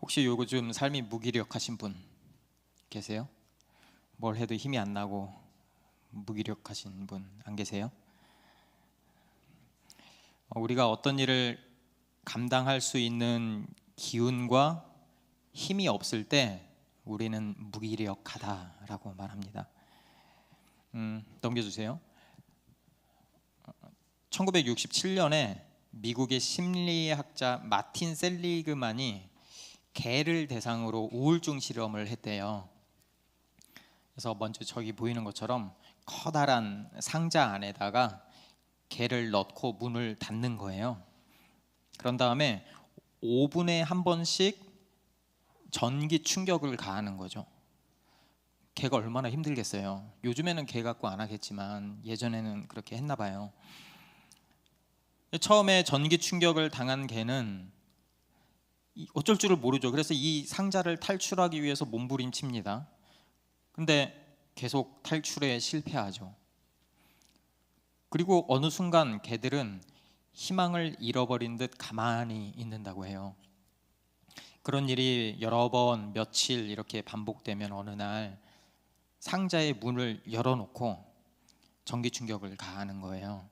혹시 요즘 삶이 무기력하신 분 계세요? 뭘 해도 힘이 안 나고 무기력하신 분 안 계세요? 우리가 어떤 일을 감당할 수 있는 기운과 힘이 없을 때 우리는 무기력하다라고 말합니다. 넘겨주세요. 1967년에 미국의 심리학자 마틴 셀리그만이 개를 대상으로 우울증 실험을 했대요. 그래서 먼저 저기 보이는 것처럼 커다란 상자 안에다가 개를 넣고 문을 닫는 거예요. 그런 다음에 5분에 한 번씩 전기 충격을 가하는 거죠. 개가 얼마나 힘들겠어요. 요즘에는 개 갖고 안 하겠지만 예전에는 그렇게 했나 봐요. 처음에 전기 충격을 당한 개는 어쩔 줄을 모르죠. 그래서 이 상자를 탈출하기 위해서 몸부림칩니다. 근데 계속 탈출에 실패하죠. 그리고 어느 순간 개들은 희망을 잃어버린 듯 가만히 있는다고 해요. 그런 일이 여러 번 며칠 이렇게 반복되면 어느 날 상자의 문을 열어놓고 전기 충격을 가하는 거예요.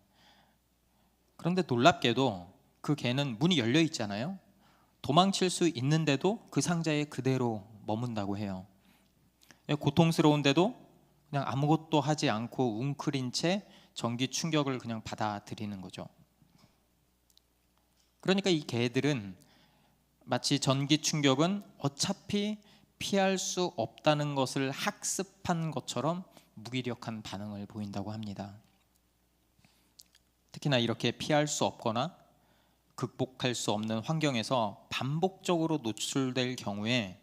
그런데 놀랍게도 그 개는 문이 열려 있잖아요. 도망칠 수 있는데도 그 상자에 그대로 머문다고 해요. 고통스러운데도 그냥 아무것도 하지 않고 웅크린 채 전기 충격을 그냥 받아들이는 거죠. 그러니까 이 개들은 마치 전기 충격은 어차피 피할 수 없다는 것을 학습한 것처럼 무기력한 반응을 보인다고 합니다. 특히나 이렇게 피할 수 없거나 극복할 수 없는 환경에서 반복적으로 노출될 경우에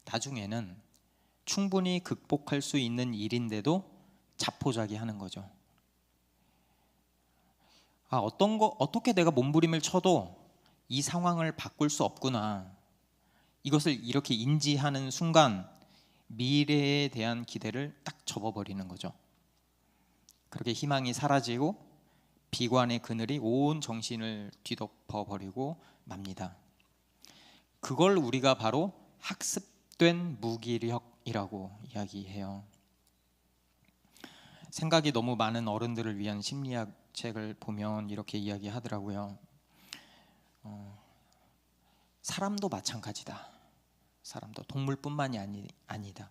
나중에는 충분히 극복할 수 있는 일인데도 자포자기하는 거죠. 어떻게 내가 몸부림을 쳐도 이 상황을 바꿀 수 없구나. 이것을 이렇게 인지하는 순간 미래에 대한 기대를 딱 접어버리는 거죠. 그렇게 희망이 사라지고 비관의 그늘이 온 정신을 뒤덮어버리고 맙니다. 그걸 우리가 바로 학습된 무기력이라고 이야기해요. 생각이 너무 많은 어른들을 위한 심리학 책을 보면 이렇게 이야기하더라고요. 사람도 마찬가지다. 사람도 동물뿐만이 아니다.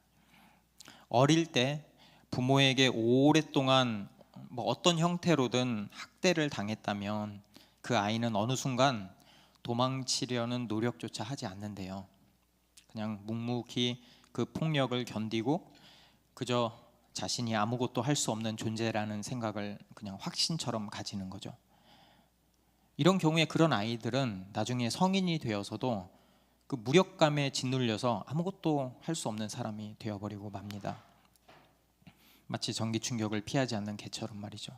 어릴 때 부모에게 오랫동안 어떤 형태로든 학대를 당했다면 그 아이는 어느 순간 도망치려는 노력조차 하지 않는데요. 그냥 묵묵히 그 폭력을 견디고 그저 자신이 아무것도 할 수 없는 존재라는 생각을 그냥 확신처럼 가지는 거죠. 이런 경우에 그런 아이들은 나중에 성인이 되어서도 그 무력감에 짓눌려서 아무것도 할 수 없는 사람이 되어버리고 맙니다. 마치 전기 충격을 피하지 않는 개처럼 말이죠.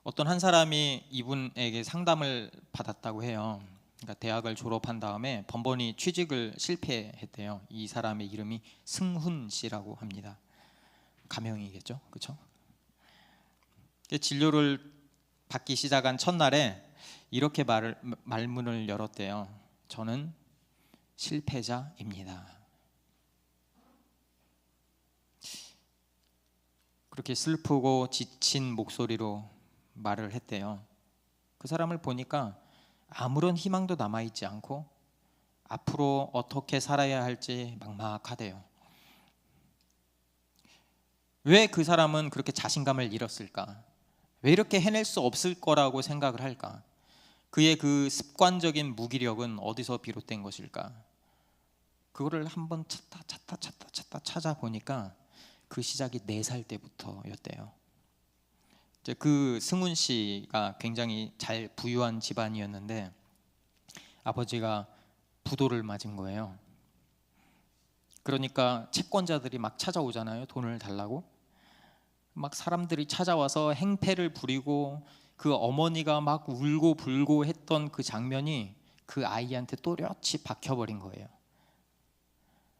어떤 한 사람이 이분에게 상담을 받았다고 해요. 그러니까 대학을 졸업한 다음에 번번이 취직을 실패했대요. 이 사람의 이름이 승훈 씨라고 합니다. 가명이겠죠, 그렇죠? 진료를 받기 시작한 첫날에 이렇게 말문을 열었대요. 저는 실패자입니다. 그렇게 슬프고 지친 목소리로 말을 했대요. 그 사람을 보니까 아무런 희망도 남아있지 않고 앞으로 어떻게 살아야 할지 막막하대요. 왜 그 사람은 그렇게 자신감을 잃었을까? 왜 이렇게 해낼 수 없을 거라고 생각을 할까? 그의 그 습관적인 무기력은 어디서 비롯된 것일까? 그거를 한번 찾다 찾아보니까 그 시작이 4살 때부터였대요. 이제 그 승훈 씨가 굉장히 잘 부유한 집안이었는데 아버지가 부도를 맞은 거예요. 그러니까 채권자들이 막 찾아오잖아요. 돈을 달라고. 막 사람들이 찾아와서 행패를 부리고 그 어머니가 막 울고 불고 했던 그 장면이 그 아이한테 또렷이 박혀버린 거예요.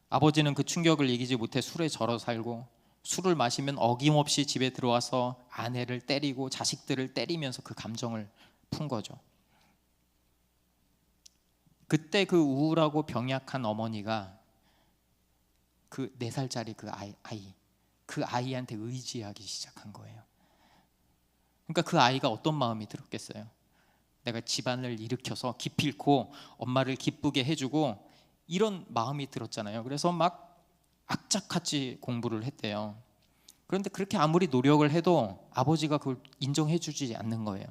아버지는 그 충격을 이기지 못해 술에 절어 살고 술을 마시면 어김없이 집에 들어와서 아내를 때리고 자식들을 때리면서 그 감정을 푼 거죠. 그때 그 우울하고 병약한 어머니가 그 4살짜리 그 그 아이한테 의지하기 시작한 거예요. 그러니까 그 아이가 어떤 마음이 들었겠어요? 내가 집안을 일으켜서 기필코 엄마를 기쁘게 해주고, 이런 마음이 들었잖아요. 그래서 막 악착같이 공부를 했대요. 그런데 그렇게 아무리 노력을 해도 아버지가 그걸 인정해주지 않는 거예요.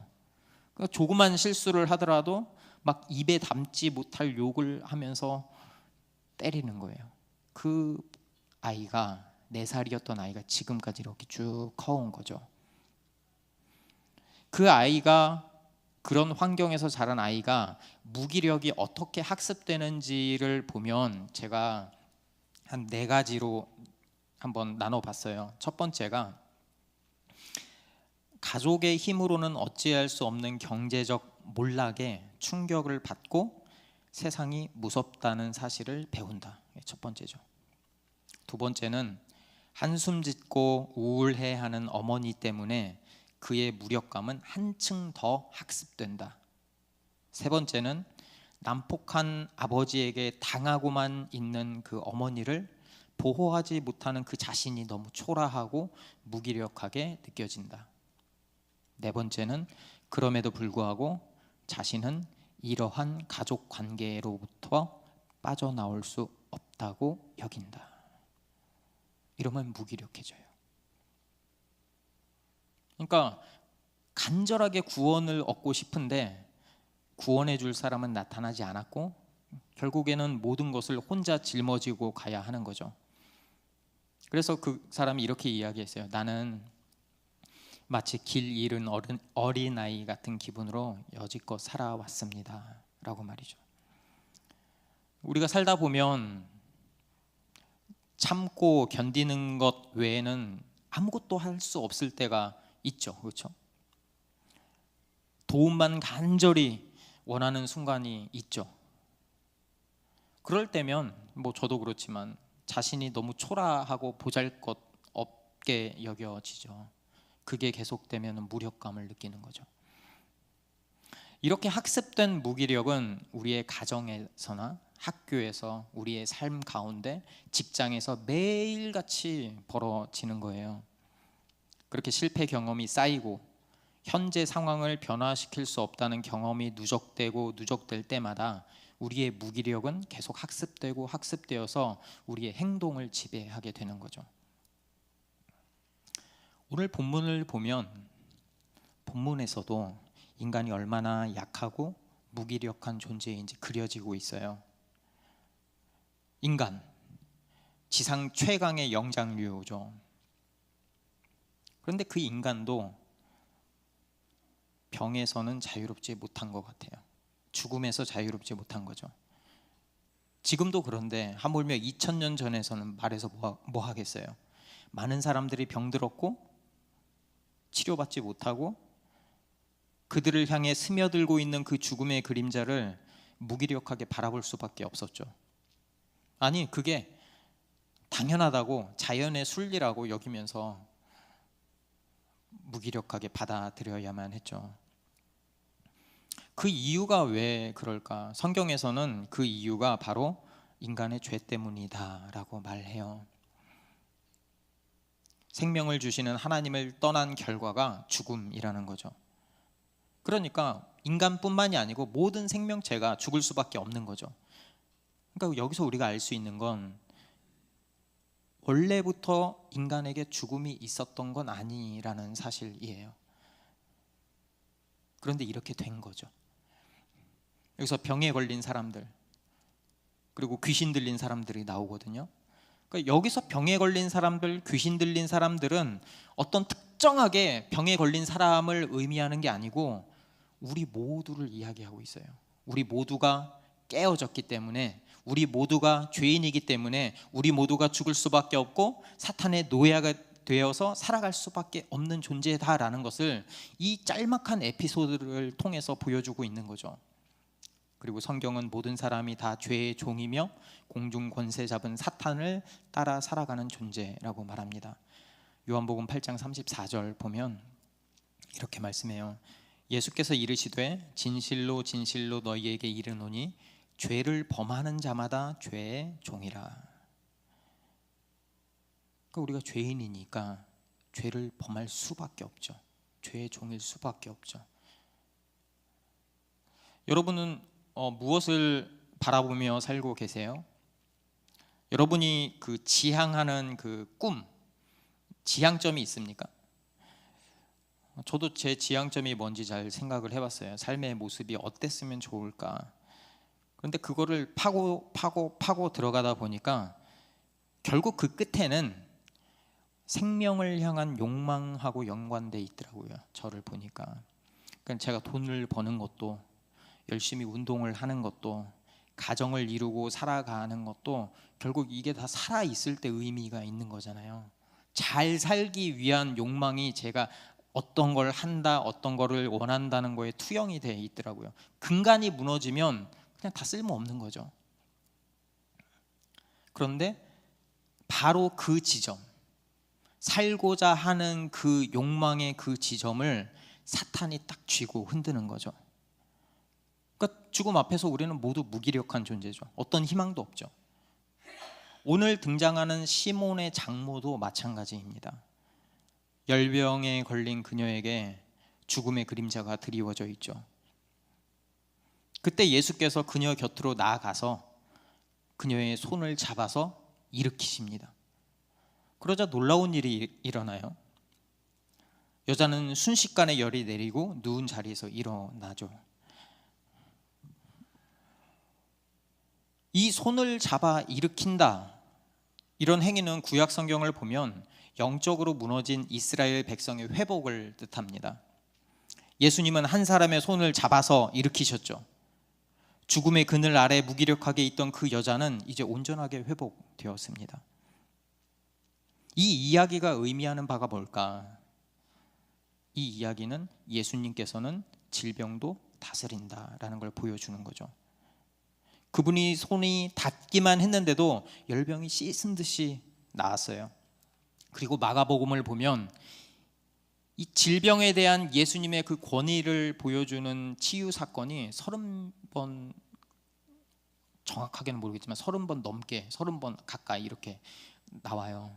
그러니까 조그만 실수를 하더라도 막 입에 담지 못할 욕을 하면서 때리는 거예요. 그 아이가 4살이었던 아이가 지금까지 이렇게 쭉 커온 거죠. 그 아이가, 그런 환경에서 자란 아이가 무기력이 어떻게 학습되는지를 보면 제가 한 4가지로 한번 나눠봤어요. 첫 번째가, 가족의 힘으로는 어찌할 수 없는 경제적 몰락에 충격을 받고 세상이 무섭다는 사실을 배운다. 첫 번째죠. 두 번째는, 한숨 짓고 우울해하는 어머니 때문에 그의 무력감은 한층 더 학습된다. 세 번째는, 난폭한 아버지에게 당하고만 있는 그 어머니를 보호하지 못하는 그 자신이 너무 초라하고 무기력하게 느껴진다. 네 번째는, 그럼에도 불구하고 자신은 이러한 가족 관계로부터 빠져나올 수 없다고 여긴다. 이러면 무기력해져요. 그러니까 간절하게 구원을 얻고 싶은데 구원해 줄 사람은 나타나지 않았고, 결국에는 모든 것을 혼자 짊어지고 가야 하는 거죠. 그래서 그 사람이 이렇게 이야기했어요. 나는 마치 길 잃은 어린아이 같은 기분으로 여지껏 살아왔습니다 라고 말이죠. 우리가 살다 보면 참고 견디는 것 외에는 아무것도 할 수 없을 때가 있죠. 그렇죠? 도움만 간절히 원하는 순간이 있죠. 그럴 때면 저도 그렇지만 자신이 너무 초라하고 보잘것없게 여겨지죠. 그게 계속되면 무력감을 느끼는 거죠. 이렇게 학습된 무기력은 우리의 가정에서나 학교에서, 우리의 삶 가운데, 직장에서 매일같이 벌어지는 거예요. 그렇게 실패 경험이 쌓이고 현재 상황을 변화시킬 수 없다는 경험이 누적될 때마다 우리의 무기력은 계속 학습되고 학습되어서 우리의 행동을 지배하게 되는 거죠. 오늘 본문을 보면 본문에서도 인간이 얼마나 약하고 무기력한 존재인지 그려지고 있어요. 인간, 지상 최강의 영장류죠. 그런데 그 인간도 병에서는 자유롭지 못한 것 같아요. 죽음에서 자유롭지 못한 거죠. 지금도 그런데 하물며 2000년 전에서는 말해서 뭐 하겠어요. 많은 사람들이 병들었고 치료받지 못하고 그들을 향해 스며들고 있는 그 죽음의 그림자를 무기력하게 바라볼 수밖에 없었죠. 아니, 그게 당연하다고, 자연의 순리라고 여기면서 무기력하게 받아들여야만 했죠. 그 이유가 왜 그럴까? 성경에서는 그 이유가 바로 인간의 죄 때문이다 라고 말해요. 생명을 주시는 하나님을 떠난 결과가 죽음이라는 거죠. 그러니까 인간뿐만이 아니고 모든 생명체가 죽을 수밖에 없는 거죠. 그러니까 여기서 우리가 알 수 있는 건 원래부터 인간에게 죽음이 있었던 건 아니라는 사실이에요. 그런데 이렇게 된 거죠. 여기서 병에 걸린 사람들, 그리고 귀신 들린 사람들이 나오거든요. 그러니까 여기서 병에 걸린 사람들, 귀신 들린 사람들은 어떤 특정하게 병에 걸린 사람을 의미하는 게 아니고 우리 모두를 이야기하고 있어요. 우리 모두가 깨어졌기 때문에, 우리 모두가 죄인이기 때문에 우리 모두가 죽을 수밖에 없고 사탄의 노예가 되어서 살아갈 수밖에 없는 존재다라는 것을 이 짤막한 에피소드를 통해서 보여주고 있는 거죠. 그리고 성경은 모든 사람이 다 죄의 종이며 공중 권세 잡은 사탄을 따라 살아가는 존재라고 말합니다. 요한복음 8장 34절 보면 이렇게 말씀해요. 예수께서 이르시되 진실로 진실로 너희에게 이르노니 죄를 범하는 자마다 죄의 종이라. 그러니까 우리가 죄인이니까 죄를 범할 수밖에 없죠. 죄의 종일 수밖에 없죠. 여러분은 무엇을 바라보며 살고 계세요? 여러분이 그 지향하는 그 꿈, 지향점이 있습니까? 저도 제 지향점이 뭔지 잘 생각을 해봤어요. 삶의 모습이 어땠으면 좋을까. 그런데 그거를 파고 들어가다 보니까 결국 그 끝에는 생명을 향한 욕망하고 연관돼 있더라고요. 저를 보니까. 그러니까 제가 돈을 버는 것도, 열심히 운동을 하는 것도, 가정을 이루고 살아가는 것도 결국 이게 다 살아있을 때 의미가 있는 거잖아요. 잘 살기 위한 욕망이 제가 어떤 걸 한다, 어떤 거를 원한다는 거에 투영이 돼 있더라고요. 근간이 무너지면 그냥 다 쓸모없는 거죠. 그런데 바로 그 지점, 살고자 하는 그 욕망의 그 지점을 사탄이 딱 쥐고 흔드는 거죠. 그러니까 죽음 앞에서 우리는 모두 무기력한 존재죠. 어떤 희망도 없죠. 오늘 등장하는 시몬의 장모도 마찬가지입니다. 열병에 걸린 그녀에게 죽음의 그림자가 드리워져 있죠. 그때 예수께서 그녀 곁으로 나아가서 그녀의 손을 잡아서 일으키십니다. 그러자 놀라운 일이 일어나요. 여자는 순식간에 열이 내리고 누운 자리에서 일어나죠. 이 손을 잡아 일으킨다, 이런 행위는 구약 성경을 보면 영적으로 무너진 이스라엘 백성의 회복을 뜻합니다. 예수님은 한 사람의 손을 잡아서 일으키셨죠. 죽음의 그늘 아래 무기력하게 있던 그 여자는 이제 온전하게 회복되었습니다. 이 이야기가 의미하는 바가 뭘까? 이 이야기는 예수님께서는 질병도 다스린다라는 걸 보여주는 거죠. 그분이 손이 닿기만 했는데도 열병이 씻은 듯이 나았어요. 그리고 마가복음을 보면 이 질병에 대한 예수님의 그 권위를 보여주는 치유 사건이 30번, 정확하게는 모르겠지만 30번 넘게, 30번 가까이 이렇게 나와요.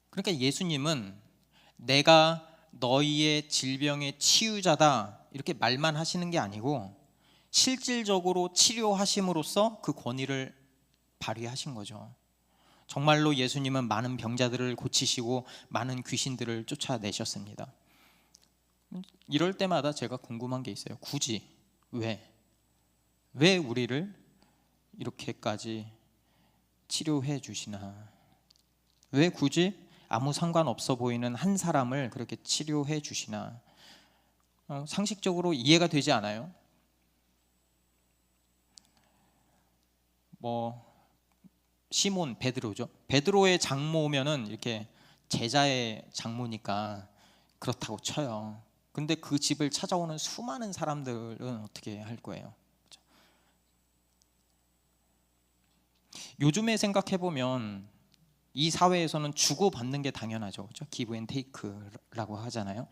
그러니까 예수님은 내가 너희의 질병의 치유자다 이렇게 말만 하시는 게 아니고 실질적으로 치료하심으로써 그 권위를 발휘하신 거죠. 정말로 예수님은 많은 병자들을 고치시고 많은 귀신들을 쫓아내셨습니다. 이럴 때마다 제가 궁금한 게 있어요. 굳이 왜 우리를 이렇게까지 치료해 주시나? 왜 굳이 아무 상관없어 보이는 한 사람을 그렇게 치료해 주시나? 상식적으로 이해가 되지 않아요? 시몬 베드로죠. 베드로의 장모면은 이렇게 제자의 장모니까 그렇다고 쳐요. 근데 그 집을 찾아오는 수많은 사람들은 어떻게 할 거예요? 그렇죠? 요즘에 생각해 보면 이 사회에서는 주고받는 게 당연하죠. 그렇죠? 기브 앤 테이크라고 하잖아요.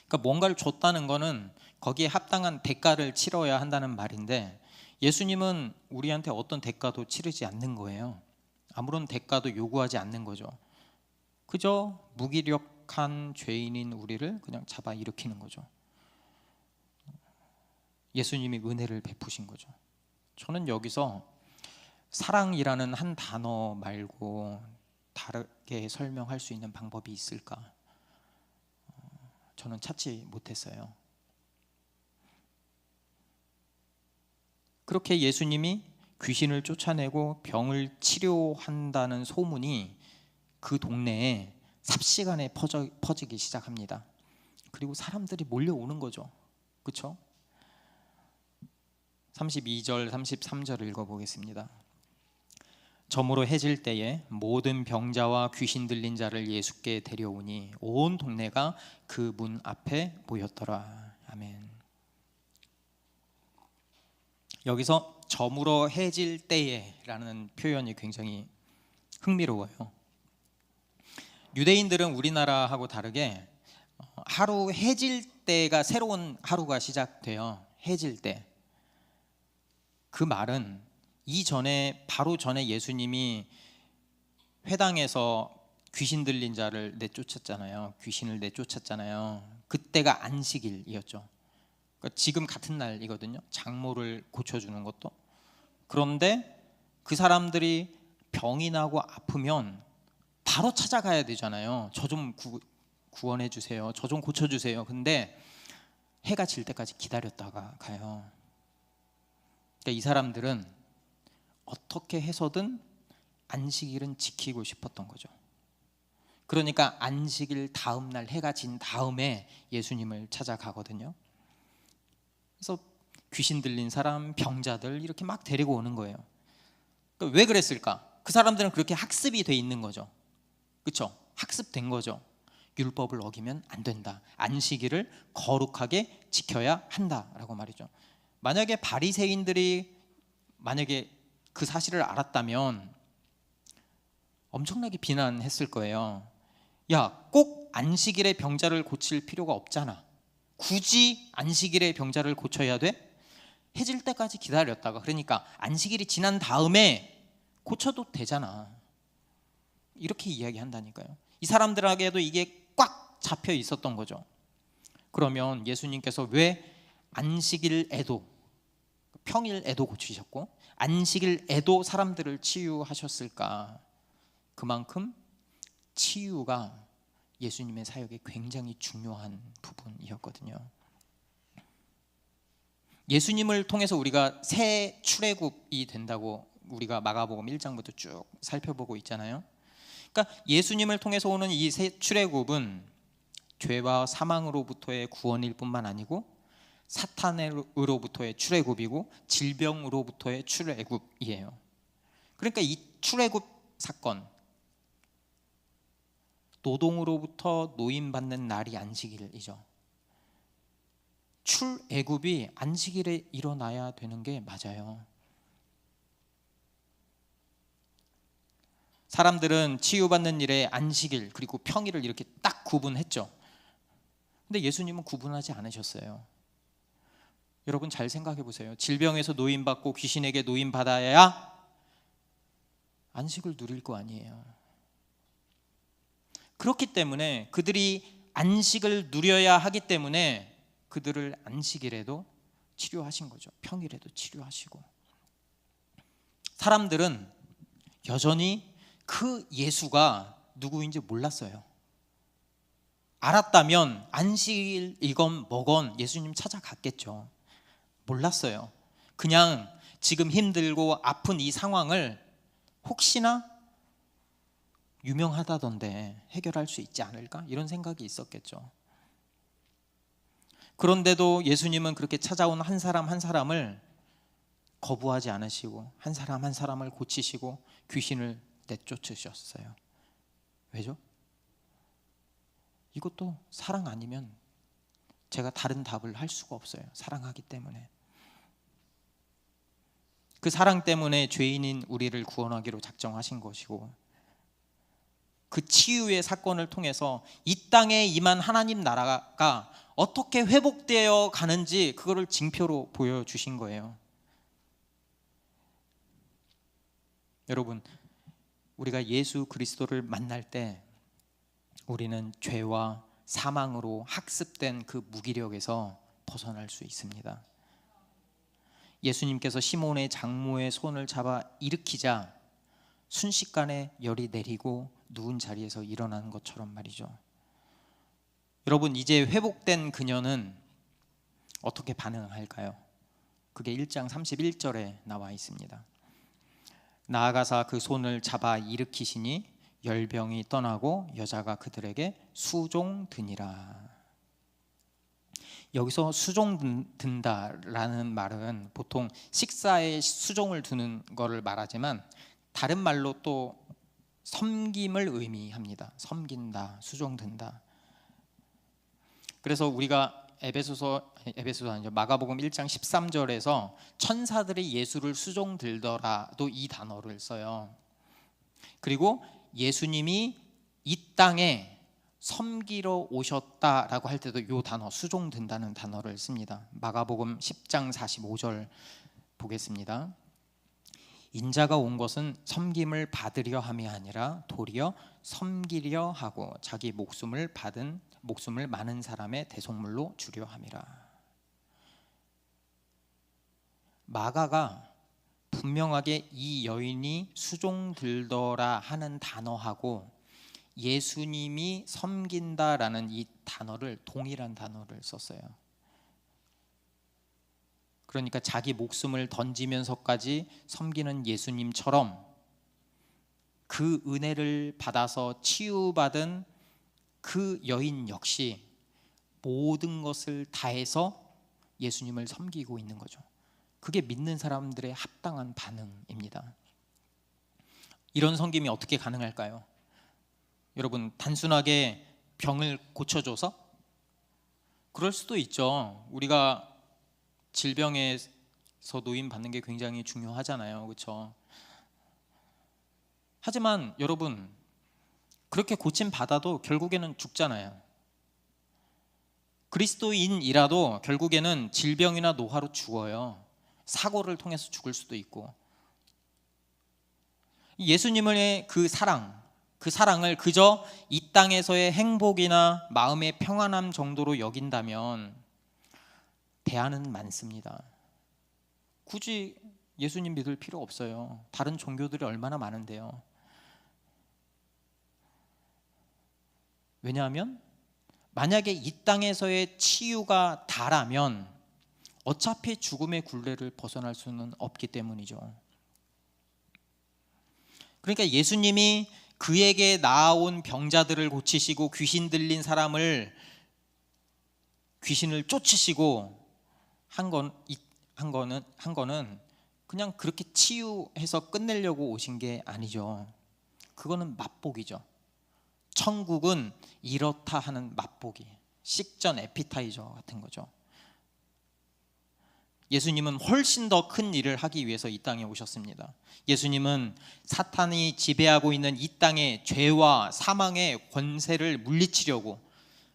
그러니까 뭔가를 줬다는 거는 거기에 합당한 대가를 치러야 한다는 말인데, 예수님은 우리한테 어떤 대가도 치르지 않는 거예요. 아무런 대가도 요구하지 않는 거죠. 그저 무기력한 죄인인 우리를 그냥 잡아 일으키는 거죠. 예수님이 은혜를 베푸신 거죠. 저는 여기서 사랑이라는 한 단어 말고 다르게 설명할 수 있는 방법이 있을까? 저는 찾지 못했어요. 그렇게 예수님이 귀신을 쫓아내고 병을 치료한다는 소문이 그 동네에 삽시간에 퍼지기 시작합니다. 그리고 사람들이 몰려오는 거죠. 그렇죠? 32절, 33절을 읽어보겠습니다. 저물어 해질 때에 모든 병자와 귀신 들린 자를 예수께 데려오니 온 동네가 그 문 앞에 모였더라. 아멘. 여기서 저물어 해질 때에라는 표현이 굉장히 흥미로워요. 유대인들은 우리나라하고 다르게 하루 해질 때가 새로운 하루가 시작돼요. 해질 때. 그 말은 바로 전에 예수님이 회당에서 귀신 들린 자를 내쫓았잖아요. 귀신을 내쫓았잖아요. 그때가 안식일이었죠. 그러니까 지금 같은 날이거든요. 장모를 고쳐주는 것도. 그런데 그 사람들이 병이 나고 아프면 바로 찾아가야 되잖아요. 저 좀 구원해 주세요. 저 좀 고쳐 주세요. 근데 해가 질 때까지 기다렸다가 가요. 그러니까 이 사람들은 어떻게 해서든 안식일은 지키고 싶었던 거죠. 그러니까 안식일 다음 날 해가 진 다음에 예수님을 찾아가거든요. 그래서 귀신 들린 사람, 병자들 이렇게 막 데리고 오는 거예요. 그러니까 왜 그랬을까? 그 사람들은 그렇게 학습이 돼 있는 거죠. 그렇죠? 학습된 거죠. 율법을 어기면 안 된다. 안식일을 거룩하게 지켜야 한다라고 말이죠. 만약에 바리새인들이 만약에 그 사실을 알았다면 엄청나게 비난했을 거예요. 야, 꼭 안식일에 병자를 고칠 필요가 없잖아. 굳이 안식일에 병자를 고쳐야 돼? 해질 때까지 기다렸다가, 그러니까 안식일이 지난 다음에 고쳐도 되잖아. 이렇게 이야기한다니까요. 이 사람들에게도 이게 꽉 잡혀 있었던 거죠. 그러면 예수님께서 왜 안식일에도, 평일에도 고치셨고 안식일에도 사람들을 치유하셨을까? 그만큼 치유가 예수님의 사역에 굉장히 중요한 부분이었거든요. 예수님을 통해서 우리가 새 출애굽이 된다고 우리가 마가복음 1장부터 쭉 살펴보고 있잖아요. 그러니까 예수님을 통해서 오는 이 새 출애굽은 죄와 사망으로부터의 구원일 뿐만 아니고 사탄으로부터의 출애굽이고 질병으로부터의 출애굽이에요. 그러니까 이 출애굽 사건, 노동으로부터 노임받는 날이 안식일이죠. 출애굽이 안식일에 일어나야 되는 게 맞아요. 사람들은 치유받는 일에 안식일 그리고 평일을 이렇게 딱 구분했죠. 근데 예수님은 구분하지 않으셨어요. 여러분 잘 생각해 보세요. 질병에서 노임받고 귀신에게 노임받아야 안식을 누릴 거 아니에요. 그렇기 때문에 그들이 안식을 누려야 하기 때문에 그들을 안식일에도 치료하신 거죠. 평일에도 치료하시고. 사람들은 여전히 그 예수가 누구인지 몰랐어요. 알았다면 안식일이건 뭐건 예수님 찾아갔겠죠. 몰랐어요. 그냥 지금 힘들고 아픈 이 상황을 혹시나 유명하다던데 해결할 수 있지 않을까? 이런 생각이 있었겠죠. 그런데도 예수님은 그렇게 찾아온 한 사람 한 사람을 거부하지 않으시고 한 사람 한 사람을 고치시고 귀신을 내쫓으셨어요. 왜죠? 이것도 사랑 아니면 제가 다른 답을 할 수가 없어요. 사랑하기 때문에. 그 사랑 때문에 죄인인 우리를 구원하기로 작정하신 것이고 그 치유의 사건을 통해서 이 땅에 임한 하나님 나라가 어떻게 회복되어 가는지 그거를 징표로 보여주신 거예요. 여러분, 우리가 예수 그리스도를 만날 때 우리는 죄와 사망으로 학습된 그 무기력에서 벗어날 수 있습니다. 예수님께서 시몬의 장모의 손을 잡아 일으키자 순식간에 열이 내리고 누운 자리에서 일어나는 것처럼 말이죠. 여러분, 이제 회복된 그녀는 어떻게 반응할까요? 그게 1장 31절에 나와 있습니다. 나아가사 그 손을 잡아 일으키시니 열병이 떠나고 여자가 그들에게 수종드니라. 여기서 수종든다라는 말은 보통 식사에 수종을 두는 것을 말하지만 다른 말로 또 섬김을 의미합니다. 섬긴다, 수종든다. 그래서 우리가 에베소서 아니죠. 마가복음 1장 13절에서 천사들이 예수를 수종들더라도 이 단어를 써요. 그리고 예수님이 이 땅에 섬기러 오셨다라고 할 때도 이 단어 수종든다는 단어를 씁니다. 마가복음 10장 45절 보겠습니다. 인자가 온 것은 섬김을 받으려 함이 아니라 도리어 섬기려 하고 자기 목숨을 많은 사람의 대속물로 주려 함이라. 마가가 분명하게 이 여인이 수종들더라 하는 단어하고 예수님이 섬긴다라는 이 단어를 동일한 단어를 썼어요. 그러니까 자기 목숨을 던지면서까지 섬기는 예수님처럼 그 은혜를 받아서 치유받은 그 여인 역시 모든 것을 다해서 예수님을 섬기고 있는 거죠. 그게 믿는 사람들의 합당한 반응입니다. 이런 섬김이 어떻게 가능할까요? 여러분, 단순하게 병을 고쳐줘서? 그럴 수도 있죠. 우리가 질병에서 노임받는 게 굉장히 중요하잖아요. 그렇죠? 하지만 여러분, 그렇게 고침 받아도 결국에는 죽잖아요. 그리스도인이라도 결국에는 질병이나 노화로 죽어요. 사고를 통해서 죽을 수도 있고. 예수님의 그 사랑을 그저 이 땅에서의 행복이나 마음의 평안함 정도로 여긴다면 대안은 많습니다. 굳이 예수님 믿을 필요 없어요. 다른 종교들이 얼마나 많은데요. 왜냐하면 만약에 이 땅에서의 치유가 다라면 어차피 죽음의 굴레를 벗어날 수는 없기 때문이죠. 그러니까 예수님이 그에게 나아온 병자들을 고치시고 귀신 들린 사람을 귀신을 쫓으시고 한 거는 그냥 그렇게 치유해서 끝내려고 오신 게 아니죠. 그거는 맛보기죠. 천국은 이렇다 하는 맛보기, 식전 에피타이저 같은 거죠. 예수님은 훨씬 더 큰 일을 하기 위해서 이 땅에 오셨습니다. 예수님은 사탄이 지배하고 있는 이 땅의 죄와 사망의 권세를 물리치려고,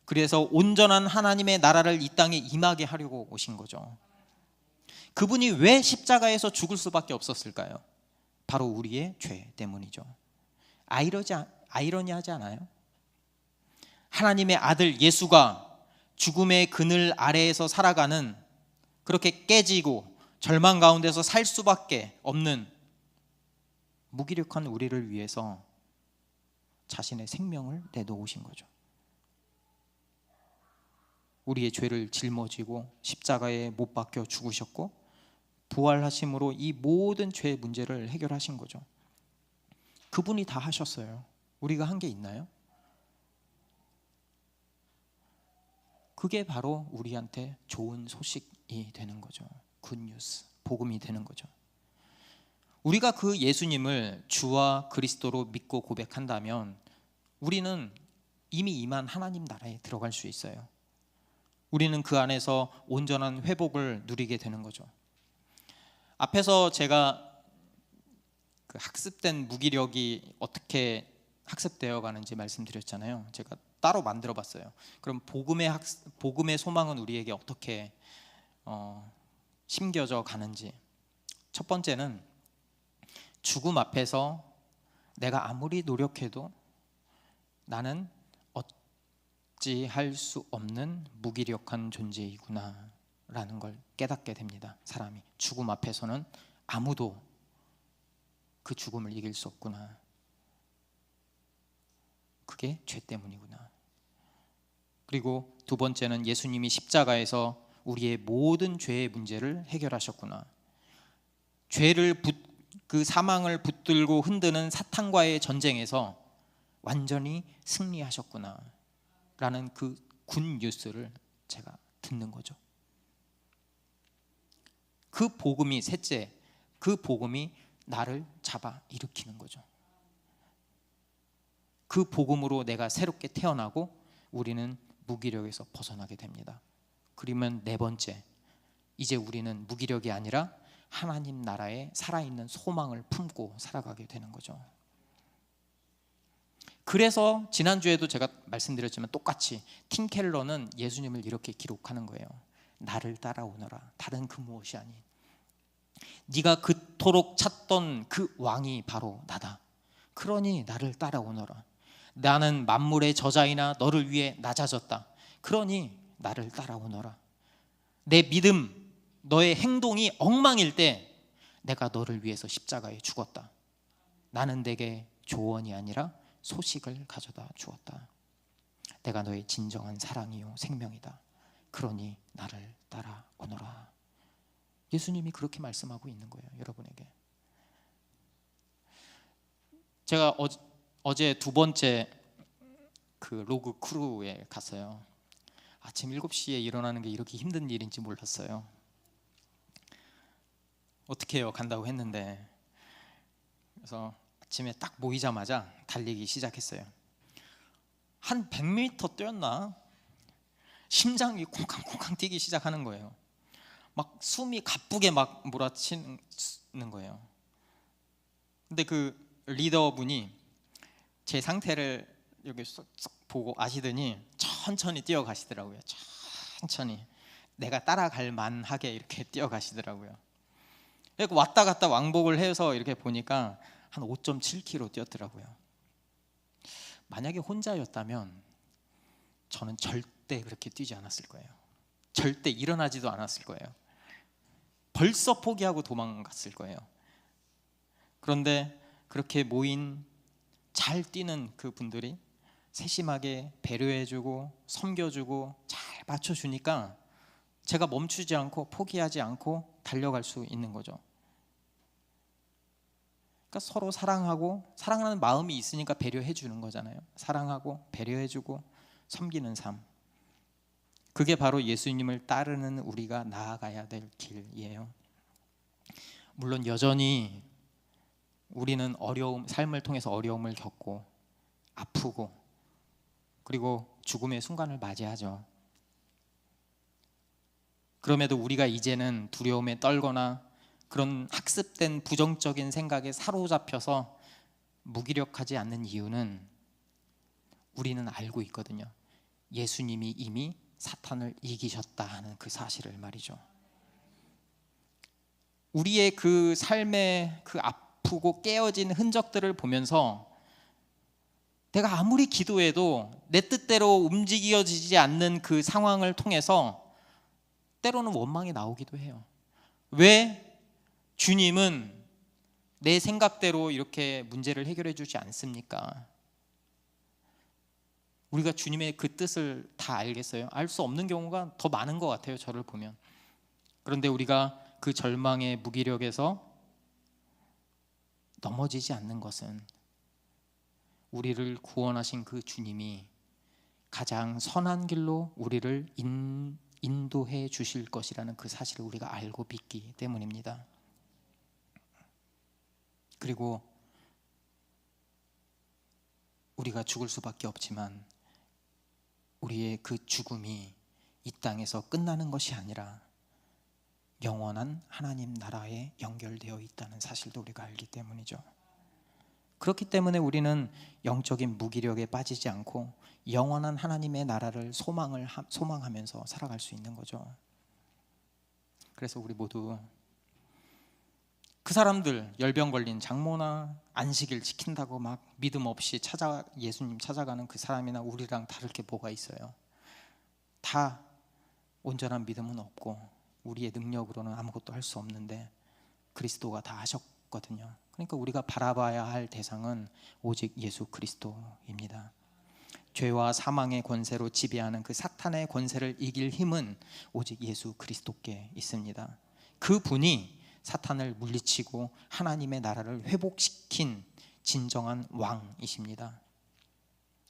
그래서 온전한 하나님의 나라를 이 땅에 임하게 하려고 오신 거죠. 그분이 왜 십자가에서 죽을 수밖에 없었을까요? 바로 우리의 죄 때문이죠. 아이러니하지 않아요? 하나님의 아들 예수가 죽음의 그늘 아래에서 살아가는, 그렇게 깨지고 절망 가운데서 살 수밖에 없는 무기력한 우리를 위해서 자신의 생명을 내놓으신 거죠. 우리의 죄를 짊어지고 십자가에 못 박혀 죽으셨고 부활하심으로 이 모든 죄의 문제를 해결하신 거죠. 그분이 다 하셨어요. 우리가 한 게 있나요? 그게 바로 우리한테 좋은 소식이 되는 거죠. 굿뉴스, 복음이 되는 거죠. 우리가 그 예수님을 주와 그리스도로 믿고 고백한다면 우리는 이미 임한 하나님 나라에 들어갈 수 있어요. 우리는 그 안에서 온전한 회복을 누리게 되는 거죠. 앞에서 제가 그 학습된 무기력이 어떻게 학습되어 가는지 말씀드렸잖아요. 제가 따로 만들어 봤어요. 그럼 복음의 소망은 우리에게 어떻게 심겨져 가는지. 첫 번째는 죽음 앞에서 내가 아무리 노력해도 나는 어찌할 수 없는 무기력한 존재이구나 라는 걸 깨닫게 됩니다. 사람이 죽음 앞에서는 아무도 그 죽음을 이길 수 없구나. 그게 죄 때문이구나. 그리고 두 번째는 예수님이 십자가에서 우리의 모든 죄의 문제를 해결하셨구나. 그 사망을 붙들고 흔드는 사탄과의 전쟁에서 완전히 승리하셨구나 라는 그 굿뉴스를 제가 듣는 거죠. 그 복음이, 셋째, 그 복음이 나를 잡아 일으키는 거죠. 그 복음으로 내가 새롭게 태어나고 우리는 무기력에서 벗어나게 됩니다. 그러면 네 번째, 이제 우리는 무기력이 아니라 하나님 나라에 살아있는 소망을 품고 살아가게 되는 거죠. 그래서 지난주에도 제가 말씀드렸지만 똑같이 팀 켈러는 예수님을 이렇게 기록하는 거예요. 나를 따라오너라, 다른 그 무엇이 아닌 네가 그토록 찾던 그 왕이 바로 나다. 그러니 나를 따라오너라. 나는 만물의 저자이나 너를 위해 낮아졌다. 그러니 나를 따라오너라. 내 믿음, 너의 행동이 엉망일 때 내가 너를 위해서 십자가에 죽었다. 나는 내게 조언이 아니라 소식을 가져다 주었다. 내가 너의 진정한 사랑이요 생명이다. 그러니 나를 따라오너라. 예수님이 그렇게 말씀하고 있는 거예요, 여러분에게. 제가 어제 두 번째 그 로그 크루에 갔어요. 아침 7시에 일어나는 게 이렇게 힘든 일인지 몰랐어요. 어떻게 해요? 간다고 했는데. 그래서 아침에 딱 모이자마자 달리기 시작했어요. 한 100m 뛰었나? 심장이 콩캉콩캉 뛰기 시작하는 거예요. 막 숨이 가쁘게 막 몰아치는 거예요. 근데 그 리더분이 제 상태를 여기 쏙 보고 아시더니 천천히 뛰어가시더라고요. 천천히 내가 따라갈 만하게 이렇게 뛰어가시더라고요. 그리고 왔다 갔다 왕복을 해서 이렇게 보니까 한 5.7km 뛰었더라고요. 만약에 혼자였다면 저는 절대 그렇게 뛰지 않았을 거예요. 절대 일어나지도 않았을 거예요. 벌써 포기하고 도망갔을 거예요. 그런데 그렇게 모인 잘 뛰는 그 분들이 세심하게 배려해주고 섬겨주고 잘 맞춰주니까 제가 멈추지 않고 포기하지 않고 달려갈 수 있는 거죠. 그러니까 서로 사랑하고, 사랑하는 마음이 있으니까 배려해 주는 거잖아요. 사랑하고 배려해 주고 섬기는 삶, 그게 바로 예수님을 따르는 우리가 나아가야 될 길이에요. 물론 여전히 우리는 삶을 통해서 어려움을 겪고 아프고 그리고 죽음의 순간을 맞이하죠. 그럼에도 우리가 이제는 두려움에 떨거나 그런 학습된 부정적인 생각에 사로잡혀서 무기력하지 않는 이유는 우리는 알고 있거든요. 예수님이 이미 사탄을 이기셨다 하는 그 사실을 말이죠. 우리의 그 삶의 그 아프고 깨어진 흔적들을 보면서 내가 아무리 기도해도 내 뜻대로 움직여지지 않는 그 상황을 통해서 때로는 원망이 나오기도 해요. 왜 주님은 내 생각대로 이렇게 문제를 해결해 주지 않습니까? 우리가 주님의 그 뜻을 다 알겠어요? 알 수 없는 경우가 더 많은 것 같아요, 저를 보면. 그런데 우리가 그 절망의 무기력에서 넘어지지 않는 것은 우리를 구원하신 그 주님이 가장 선한 길로 우리를 인도해 주실 것이라는 그 사실을 우리가 알고 믿기 때문입니다. 그리고 우리가 죽을 수밖에 없지만 우리의 그 죽음이 이 땅에서 끝나는 것이 아니라 영원한 하나님 나라에 연결되어 있다는 사실도 우리가 알기 때문이죠. 그렇기 때문에 우리는 영적인 무기력에 빠지지 않고 영원한 하나님의 나라를 소망하면서 살아갈 수 있는 거죠. 그래서 우리 모두 그 사람들, 열병 걸린 장모나 안식일 지킨다고 막 믿음 없이 예수님 찾아가는 그 사람이나 우리랑 다를 게 뭐가 있어요? 다 온전한 믿음은 없고 우리의 능력으로는 아무것도 할 수 없는데 그리스도가 다 하셨거든요. 그러니까 우리가 바라봐야 할 대상은 오직 예수 그리스도입니다. 죄와 사망의 권세로 지배하는 그 사탄의 권세를 이길 힘은 오직 예수 그리스도께 있습니다. 그 분이 사탄을 물리치고 하나님의 나라를 회복시킨 진정한 왕이십니다.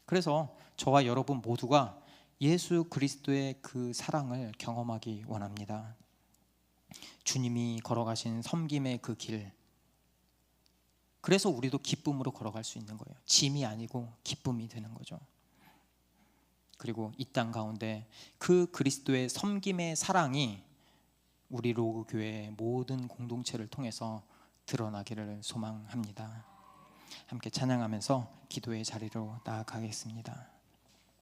그래서 저와 여러분 모두가 예수 그리스도의 그 사랑을 경험하기 원합니다. 주님이 걸어가신 섬김의 그 길, 그래서 우리도 기쁨으로 걸어갈 수 있는 거예요. 짐이 아니고 기쁨이 되는 거죠. 그리고 이 땅 가운데 그 그리스도의 섬김의 사랑이 우리 로그 교회의 모든 공동체를 통해서 드러나기를 소망합니다. 함께 찬양하면서 기도의 자리로 나아가겠습니다.